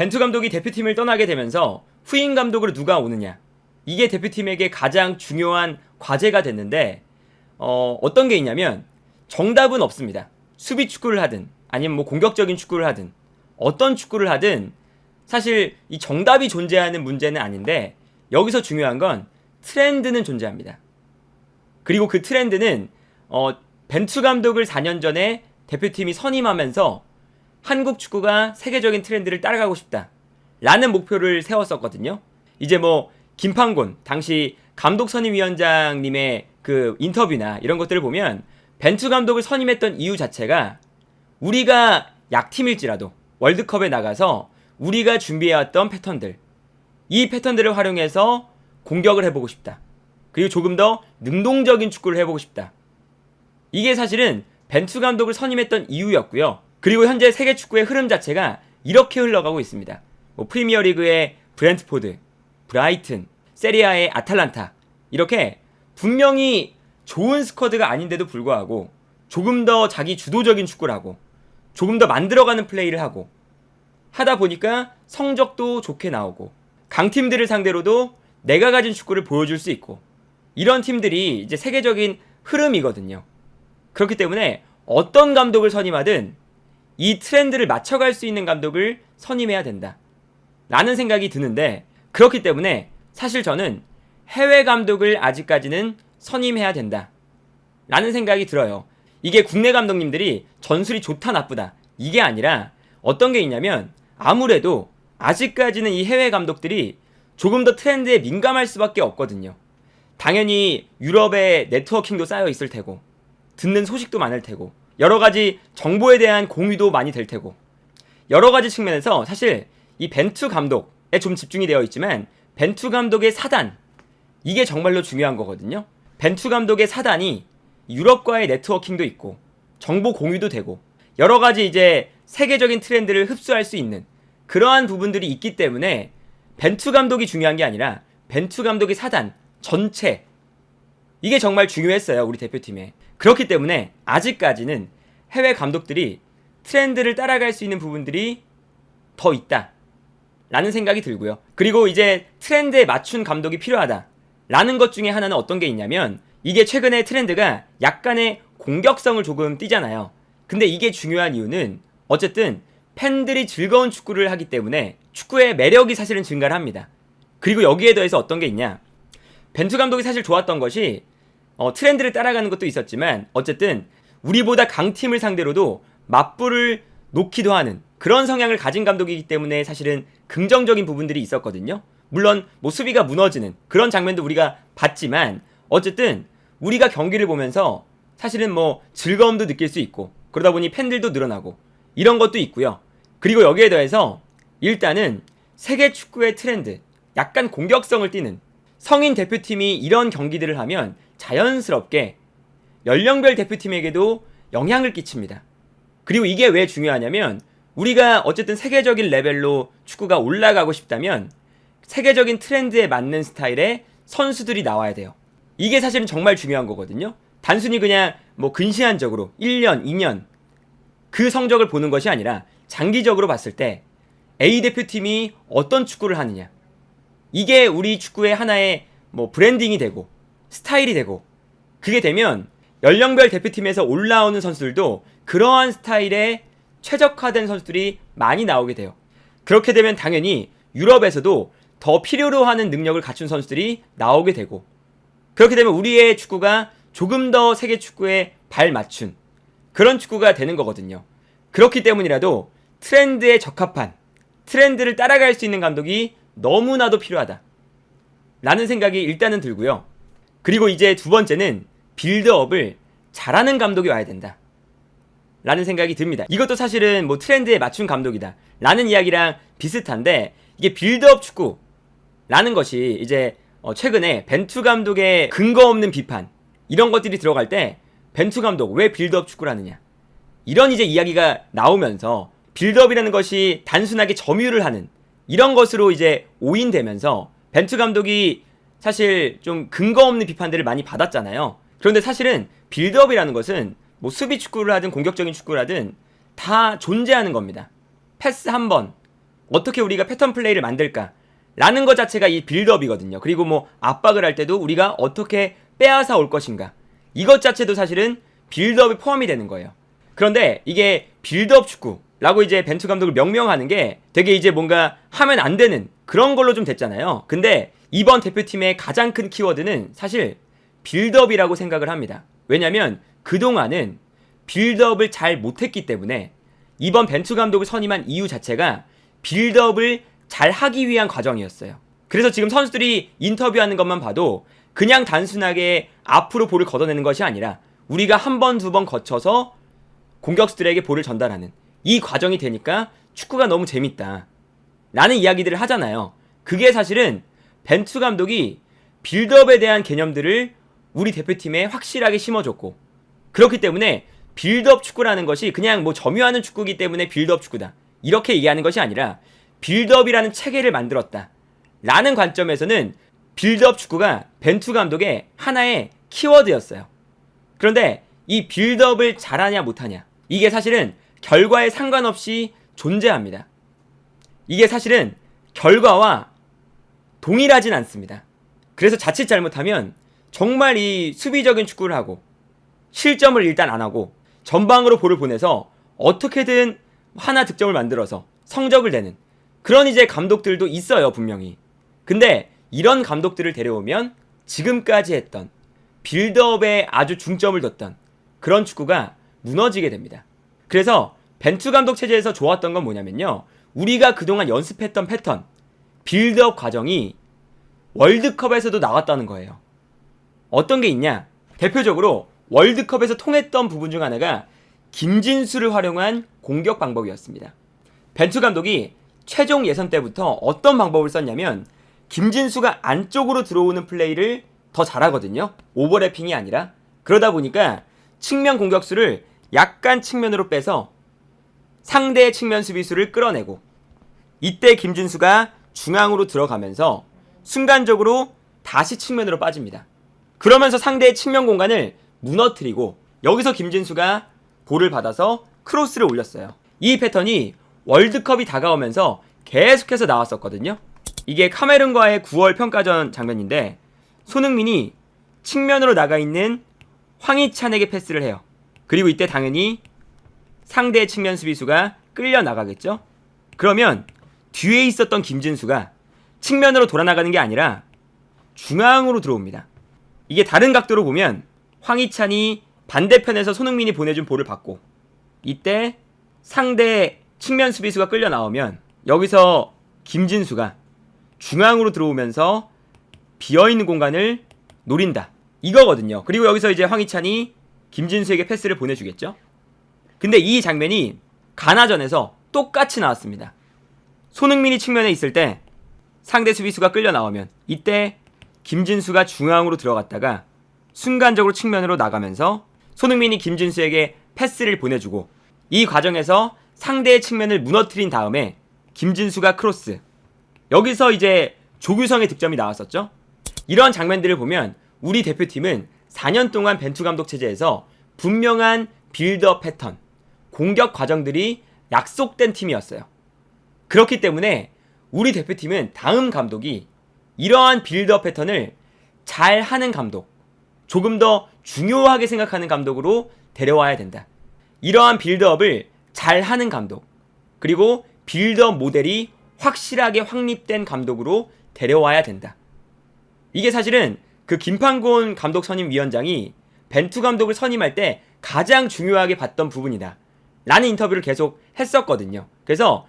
벤투 감독이 대표팀을 떠나게 되면서 후임 감독으로 누가 오느냐, 이게 대표팀에게 가장 중요한 과제가 됐는데 어떤 게 있냐면 정답은 없습니다. 수비 축구를 하든 아니면 뭐 공격적인 축구를 하든 어떤 축구를 하든 사실 이 정답이 존재하는 문제는 아닌데, 여기서 중요한 건 트렌드는 존재합니다. 그리고 그 트렌드는 벤투 감독을 4년 전에 대표팀이 선임하면서 한국 축구가 세계적인 트렌드를 따라가고 싶다 라는 목표를 세웠었거든요. 이제 뭐 김판곤 당시 감독 선임위원장님의 그 인터뷰나 이런 것들을 보면 벤투 감독을 선임했던 이유 자체가 우리가 약팀일지라도 월드컵에 나가서 우리가 준비해왔던 패턴들, 이 패턴들을 활용해서 공격을 해보고 싶다. 그리고 조금 더 능동적인 축구를 해보고 싶다. 이게 사실은 벤투 감독을 선임했던 이유였고요. 그리고 현재 세계 축구의 흐름 자체가 이렇게 흘러가고 있습니다. 뭐 프리미어리그의 브렌트포드, 브라이튼, 세리아의 아탈란타, 이렇게 분명히 좋은 스쿼드가 아닌데도 불구하고 조금 더 자기 주도적인 축구를 하고 조금 더 만들어가는 플레이를 하고 하다 보니까 성적도 좋게 나오고 강팀들을 상대로도 내가 가진 축구를 보여줄 수 있고, 이런 팀들이 이제 세계적인 흐름이거든요. 그렇기 때문에 어떤 감독을 선임하든 이 트렌드를 맞춰갈 수 있는 감독을 선임해야 된다 라는 생각이 드는데, 그렇기 때문에 사실 저는 해외 감독을 아직까지는 선임해야 된다 라는 생각이 들어요. 이게 국내 감독님들이 전술이 좋다 나쁘다 이게 아니라 어떤 게 있냐면, 아무래도 아직까지는 이 해외 감독들이 조금 더 트렌드에 민감할 수밖에 없거든요. 당연히 유럽의 네트워킹도 쌓여 있을 테고 듣는 소식도 많을 테고 여러 가지 정보에 대한 공유도 많이 될 테고, 여러 가지 측면에서 사실 이 벤투 감독에 좀 집중이 되어 있지만 벤투 감독의 사단, 이게 정말로 중요한 거거든요. 벤투 감독의 사단이 유럽과의 네트워킹도 있고 정보 공유도 되고 여러 가지 이제 세계적인 트렌드를 흡수할 수 있는 그러한 부분들이 있기 때문에 벤투 감독이 중요한 게 아니라 벤투 감독의 사단 전체, 이게 정말 중요했어요, 우리 대표팀에. 그렇기 때문에 아직까지는 해외 감독들이 트렌드를 따라갈 수 있는 부분들이 더 있다 라는 생각이 들고요. 그리고 이제 트렌드에 맞춘 감독이 필요하다 라는 것 중에 하나는 어떤 게 있냐면, 이게 최근에 트렌드가 약간의 공격성을 조금 띠잖아요. 근데 이게 중요한 이유는 어쨌든 팬들이 즐거운 축구를 하기 때문에 축구의 매력이 사실은 증가를 합니다. 그리고 여기에 더해서 어떤 게 있냐, 벤투 감독이 사실 좋았던 것이 트렌드를 따라가는 것도 있었지만 어쨌든 우리보다 강팀을 상대로도 맞불을 놓기도 하는 그런 성향을 가진 감독이기 때문에 사실은 긍정적인 부분들이 있었거든요. 물론 뭐 수비가 무너지는 그런 장면도 우리가 봤지만 어쨌든 우리가 경기를 보면서 사실은 뭐 즐거움도 느낄 수 있고 그러다 보니 팬들도 늘어나고 이런 것도 있고요. 그리고 여기에 더해서 일단은 세계 축구의 트렌드, 약간 공격성을 띠는 성인 대표팀이 이런 경기들을 하면 자연스럽게 연령별 대표팀에게도 영향을 끼칩니다. 그리고 이게 왜 중요하냐면, 우리가 어쨌든 세계적인 레벨로 축구가 올라가고 싶다면 세계적인 트렌드에 맞는 스타일의 선수들이 나와야 돼요. 이게 사실은 정말 중요한 거거든요. 단순히 그냥 뭐 근시안적으로 1년, 2년 그 성적을 보는 것이 아니라 장기적으로 봤을 때 A 대표팀이 어떤 축구를 하느냐, 이게 우리 축구의 하나의 뭐 브랜딩이 되고 스타일이 되고, 그게 되면 연령별 대표팀에서 올라오는 선수들도 그러한 스타일에 최적화된 선수들이 많이 나오게 돼요. 그렇게 되면 당연히 유럽에서도 더 필요로 하는 능력을 갖춘 선수들이 나오게 되고, 그렇게 되면 우리의 축구가 조금 더 세계 축구에 발 맞춘 그런 축구가 되는 거거든요. 그렇기 때문이라도 트렌드에 적합한, 트렌드를 따라갈 수 있는 감독이 너무나도 필요하다 라는 생각이 일단은 들고요. 그리고 이제 두 번째는 빌드업을 잘하는 감독이 와야 된다 라는 생각이 듭니다. 이것도 사실은 뭐 트렌드에 맞춘 감독이다 라는 이야기랑 비슷한데, 이게 빌드업 축구 라는 것이 이제 최근에 벤투 감독의 근거 없는 비판, 이런 것들이 들어갈 때 벤투 감독 왜 빌드업 축구를 하느냐, 이런 이제 이야기가 나오면서 빌드업이라는 것이 단순하게 점유를 하는 이런 것으로 이제 오인되면서 벤투 감독이 사실 좀 근거 없는 비판들을 많이 받았잖아요. 그런데 사실은 빌드업이라는 것은 뭐 수비 축구를 하든 공격적인 축구를 하든 다 존재하는 겁니다. 패스 한 번, 어떻게 우리가 패턴 플레이를 만들까? 라는 것 자체가 이 빌드업이거든요. 그리고 뭐 압박을 할 때도 우리가 어떻게 빼앗아 올 것인가? 이것 자체도 사실은 빌드업이 포함이 되는 거예요. 그런데 이게 빌드업 축구라고 이제 벤투 감독을 명명하는 게 되게 이제 뭔가 하면 안 되는 그런 걸로 좀 됐잖아요. 근데 이번 대표팀의 가장 큰 키워드는 사실 빌드업이라고 생각을 합니다. 왜냐면 그동안은 빌드업을 잘 못했기 때문에 이번 벤투 감독을 선임한 이유 자체가 빌드업을 잘 하기 위한 과정이었어요. 그래서 지금 선수들이 인터뷰하는 것만 봐도 그냥 단순하게 앞으로 볼을 걷어내는 것이 아니라 우리가 한 번, 두 번 거쳐서 공격수들에게 볼을 전달하는 이 과정이 되니까 축구가 너무 재밌다 라는 이야기들을 하잖아요. 그게 사실은 벤투 감독이 빌드업에 대한 개념들을 우리 대표팀에 확실하게 심어줬고, 그렇기 때문에 빌드업 축구라는 것이 그냥 뭐 점유하는 축구이기 때문에 빌드업 축구다 이렇게 얘기하는 것이 아니라 빌드업이라는 체계를 만들었다 라는 관점에서는 빌드업 축구가 벤투 감독의 하나의 키워드였어요. 그런데 이 빌드업을 잘하냐 못하냐 이게 사실은 결과에 상관없이 존재합니다. 이게 사실은 결과와 동일하진 않습니다. 그래서 자칫 잘못하면 정말 이 수비적인 축구를 하고 실점을 일단 안 하고 전방으로 볼을 보내서 어떻게든 하나 득점을 만들어서 성적을 내는 그런 이제 감독들도 있어요, 분명히. 근데 이런 감독들을 데려오면 지금까지 했던 빌드업에 아주 중점을 뒀던 그런 축구가 무너지게 됩니다. 그래서 벤투 감독 체제에서 좋았던 건 뭐냐면요, 우리가 그동안 연습했던 패턴, 빌드업 과정이 월드컵에서도 나왔다는 거예요. 어떤 게 있냐? 대표적으로 월드컵에서 통했던 부분 중 하나가 김진수를 활용한 공격 방법이었습니다. 벤투 감독이 최종 예선 때부터 어떤 방법을 썼냐면 김진수가 안쪽으로 들어오는 플레이를 더 잘하거든요. 오버래핑이 아니라. 그러다 보니까 측면 공격수를 약간 측면으로 빼서 상대의 측면 수비수를 끌어내고, 이때 김진수가 중앙으로 들어가면서 순간적으로 다시 측면으로 빠집니다. 그러면서 상대의 측면 공간을 무너뜨리고 여기서 김진수가 볼을 받아서 크로스를 올렸어요. 이 패턴이 월드컵이 다가오면서 계속해서 나왔었거든요. 이게 카메룬과의 9월 평가전 장면인데 손흥민이 측면으로 나가 있는 황희찬에게 패스를 해요. 그리고 이때 당연히 상대의 측면 수비수가 끌려 나가겠죠. 그러면 뒤에 있었던 김진수가 측면으로 돌아나가는 게 아니라 중앙으로 들어옵니다. 이게 다른 각도로 보면 황희찬이 반대편에서 손흥민이 보내준 볼을 받고, 이때 상대 측면 수비수가 끌려 나오면 여기서 김진수가 중앙으로 들어오면서 비어있는 공간을 노린다 이거거든요. 그리고 여기서 이제 황희찬이 김진수에게 패스를 보내주겠죠. 근데 이 장면이 가나전에서 똑같이 나왔습니다. 손흥민이 측면에 있을 때 상대 수비수가 끌려 나오면 이때 김진수가 중앙으로 들어갔다가 순간적으로 측면으로 나가면서 손흥민이 김진수에게 패스를 보내주고, 이 과정에서 상대의 측면을 무너뜨린 다음에 김진수가 크로스, 여기서 이제 조규성의 득점이 나왔었죠. 이런 장면들을 보면 우리 대표팀은 4년 동안 벤투 감독 체제에서 분명한 빌드업 패턴, 공격 과정들이 약속된 팀이었어요. 그렇기 때문에 우리 대표팀은 다음 감독이 이러한 빌드업 패턴을 잘 하는 감독, 조금 더 중요하게 생각하는 감독으로 데려와야 된다. 이러한 빌드업을 잘 하는 감독, 그리고 빌드업 모델이 확실하게 확립된 감독으로 데려와야 된다. 이게 사실은 그 김판곤 감독 선임 위원장이 벤투 감독을 선임할 때 가장 중요하게 봤던 부분이다 라는 인터뷰를 계속 했었거든요. 그래서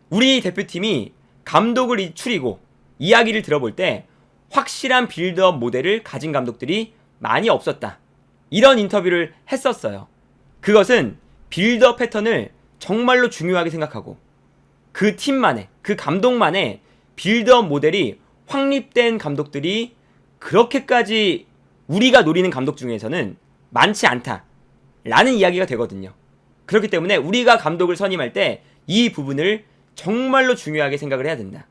우리 대표팀이 감독을 추리고 이야기를 들어볼 때 확실한 빌드업 모델을 가진 감독들이 많이 없었다, 이런 인터뷰를 했었어요. 그것은 빌드업 패턴을 정말로 중요하게 생각하고 그 팀만의, 그 감독만의 빌드업 모델이 확립된 감독들이 그렇게까지 우리가 노리는 감독 중에서는 많지 않다 라는 이야기가 되거든요. 그렇기 때문에 우리가 감독을 선임할 때 이 부분을 정말로 중요하게 생각을 해야 된다.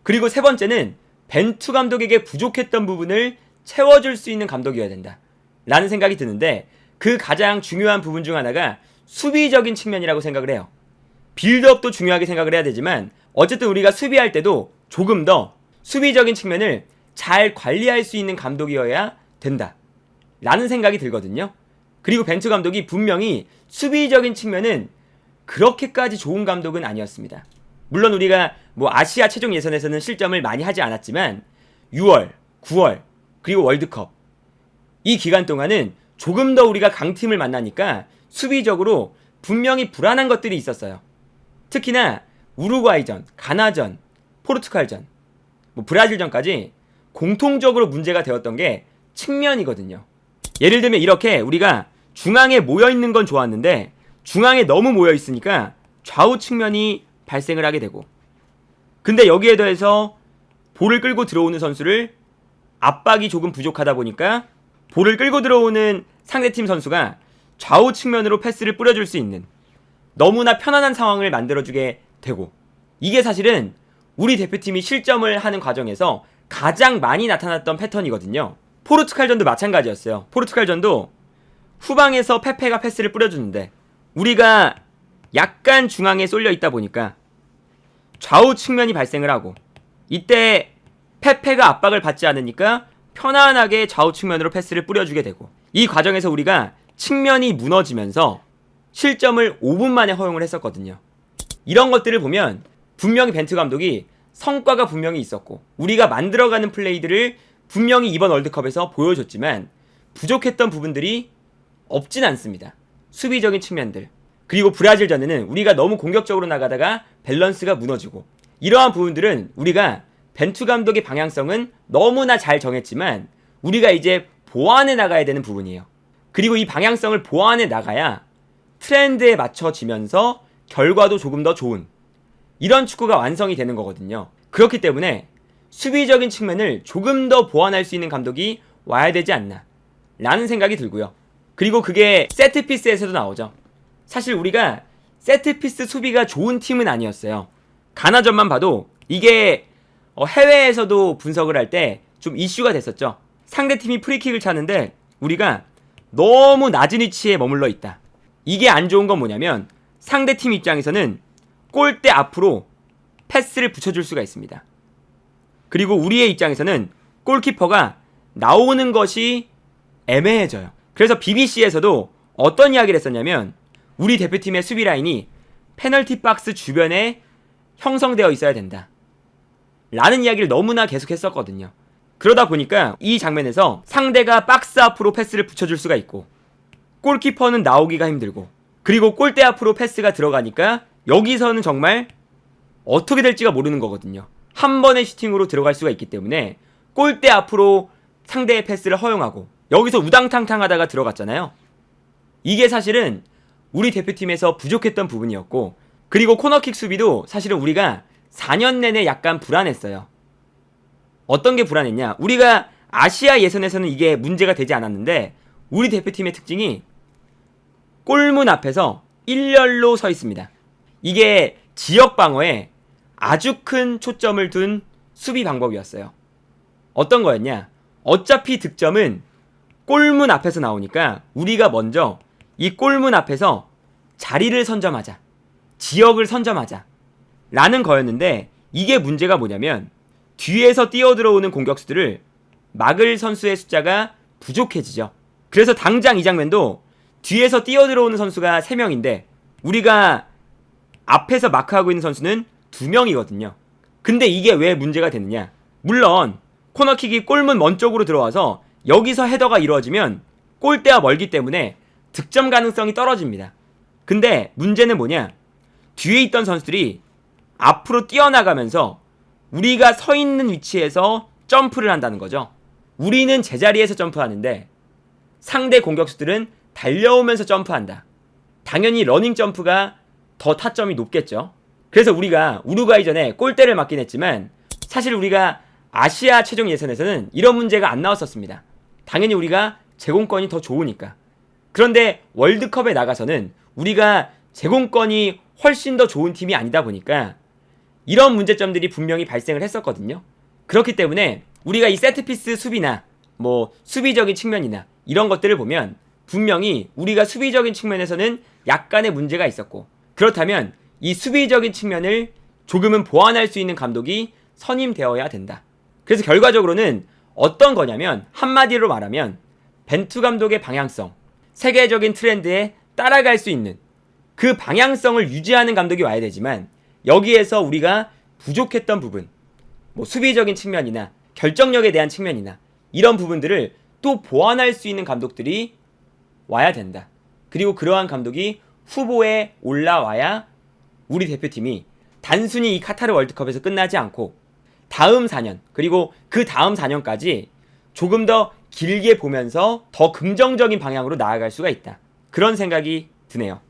그리고 세 번째는 벤투 감독에게 부족했던 부분을 채워줄 수 있는 감독이어야 된다 라는 생각이 드는데, 그 가장 중요한 부분 중 하나가 수비적인 측면이라고 생각을 해요. 빌드업도 중요하게 생각을 해야 되지만 어쨌든 우리가 수비할 때도 조금 더 수비적인 측면을 잘 관리할 수 있는 감독이어야 된다 라는 생각이 들거든요. 그리고 벤투 감독이 분명히 수비적인 측면은 그렇게까지 좋은 감독은 아니었습니다. 물론 우리가 뭐 아시아 최종 예선에서는 실점을 많이 하지 않았지만 6월, 9월 그리고 월드컵 이 기간 동안은 조금 더 우리가 강팀을 만나니까 수비적으로 분명히 불안한 것들이 있었어요. 특히나 우루과이전, 가나전, 포르투갈전, 뭐 브라질전까지 공통적으로 문제가 되었던 게 측면이거든요. 예를 들면 이렇게 우리가 중앙에 모여있는 건 좋았는데 중앙에 너무 모여있으니까 좌우 측면이 발생을 하게 되고, 근데 여기에 더해서 볼을 끌고 들어오는 선수를 압박이 조금 부족하다 보니까 볼을 끌고 들어오는 상대팀 선수가 좌우 측면으로 패스를 뿌려줄 수 있는 너무나 편안한 상황을 만들어주게 되고, 이게 사실은 우리 대표팀이 실점을 하는 과정에서 가장 많이 나타났던 패턴이거든요. 포르투갈전도 마찬가지였어요. 포르투갈전도 후방에서 페페가 패스를 뿌려주는데 우리가 약간 중앙에 쏠려 있다 보니까 좌우 측면이 발생을 하고, 이때 페페가 압박을 받지 않으니까 편안하게 좌우 측면으로 패스를 뿌려주게 되고, 이 과정에서 우리가 측면이 무너지면서 실점을 5분 만에 허용을 했었거든요. 이런 것들을 보면 분명히 벤투 감독이 성과가 분명히 있었고 우리가 만들어가는 플레이들을 분명히 이번 월드컵에서 보여줬지만 부족했던 부분들이 없진 않습니다. 수비적인 측면들, 그리고 브라질전에는 우리가 너무 공격적으로 나가다가 밸런스가 무너지고, 이러한 부분들은 우리가 벤투 감독의 방향성은 너무나 잘 정했지만 우리가 이제 보완해 나가야 되는 부분이에요. 그리고 이 방향성을 보완해 나가야 트렌드에 맞춰지면서 결과도 조금 더 좋은 이런 축구가 완성이 되는 거거든요. 그렇기 때문에 수비적인 측면을 조금 더 보완할 수 있는 감독이 와야 되지 않나 라는 생각이 들고요. 그리고 그게 세트피스에서도 나오죠. 사실 우리가 세트피스 수비가 좋은 팀은 아니었어요. 가나전만 봐도 이게 해외에서도 분석을 할 때 좀 이슈가 됐었죠. 상대팀이 프리킥을 차는데 우리가 너무 낮은 위치에 머물러 있다. 이게 안 좋은 건 뭐냐면 상대팀 입장에서는 골대 앞으로 패스를 붙여줄 수가 있습니다. 그리고 우리의 입장에서는 골키퍼가 나오는 것이 애매해져요. 그래서 BBC에서도 어떤 이야기를 했었냐면 우리 대표팀의 수비 라인이 페널티 박스 주변에 형성되어 있어야 된다 라는 이야기를 너무나 계속 했었거든요. 그러다 보니까 이 장면에서 상대가 박스 앞으로 패스를 붙여줄 수가 있고 골키퍼는 나오기가 힘들고, 그리고 골대 앞으로 패스가 들어가니까 여기서는 정말 어떻게 될지가 모르는 거거든요. 한 번의 슈팅으로 들어갈 수가 있기 때문에 골대 앞으로 상대의 패스를 허용하고 여기서 우당탕탕 하다가 들어갔잖아요. 이게 사실은 우리 대표팀에서 부족했던 부분이었고, 그리고 코너킥 수비도 사실은 우리가 4년 내내 약간 불안했어요. 어떤 게 불안했냐? 우리가 아시아 예선에서는 이게 문제가 되지 않았는데 우리 대표팀의 특징이 골문 앞에서 일렬로 서 있습니다. 이게 지역 방어에 아주 큰 초점을 둔 수비 방법이었어요. 어떤 거였냐? 어차피 득점은 골문 앞에서 나오니까 우리가 먼저 이 골문 앞에서 자리를 선점하자, 지역을 선점하자 라는 거였는데, 이게 문제가 뭐냐면 뒤에서 뛰어들어오는 공격수들을 막을 선수의 숫자가 부족해지죠. 그래서 당장 이 장면도 뒤에서 뛰어들어오는 선수가 3명인데 우리가 앞에서 마크하고 있는 선수는 2명이거든요. 근데 이게 왜 문제가 되느냐? 물론 코너킥이 골문 먼 쪽으로 들어와서 여기서 헤더가 이루어지면 골대와 멀기 때문에 득점 가능성이 떨어집니다. 근데 문제는 뭐냐? 뒤에 있던 선수들이 앞으로 뛰어나가면서 우리가 서 있는 위치에서 점프를 한다는 거죠. 우리는 제자리에서 점프하는데 상대 공격수들은 달려오면서 점프한다. 당연히 러닝 점프가 더 타점이 높겠죠. 그래서 우리가 우루과이전에 골대를 맞긴 했지만 사실 우리가 아시아 최종 예선에서는 이런 문제가 안 나왔었습니다. 당연히 우리가 제공권이 더 좋으니까. 그런데 월드컵에 나가서는 우리가 제공권이 훨씬 더 좋은 팀이 아니다 보니까 이런 문제점들이 분명히 발생을 했었거든요. 그렇기 때문에 우리가 이 세트피스 수비나 뭐 수비적인 측면이나 이런 것들을 보면 분명히 우리가 수비적인 측면에서는 약간의 문제가 있었고, 그렇다면 이 수비적인 측면을 조금은 보완할 수 있는 감독이 선임되어야 된다. 그래서 결과적으로는 어떤 거냐면 한마디로 말하면 벤투 감독의 방향성, 세계적인 트렌드에 따라갈 수 있는 그 방향성을 유지하는 감독이 와야 되지만 여기에서 우리가 부족했던 부분, 뭐 수비적인 측면이나 결정력에 대한 측면이나 이런 부분들을 또 보완할 수 있는 감독들이 와야 된다. 그리고 그러한 감독이 후보에 올라와야 우리 대표팀이 단순히 이 카타르 월드컵에서 끝나지 않고 다음 4년 그리고 그 다음 4년까지 조금 더 길게 보면서 더 긍정적인 방향으로 나아갈 수가 있다. 그런 생각이 드네요.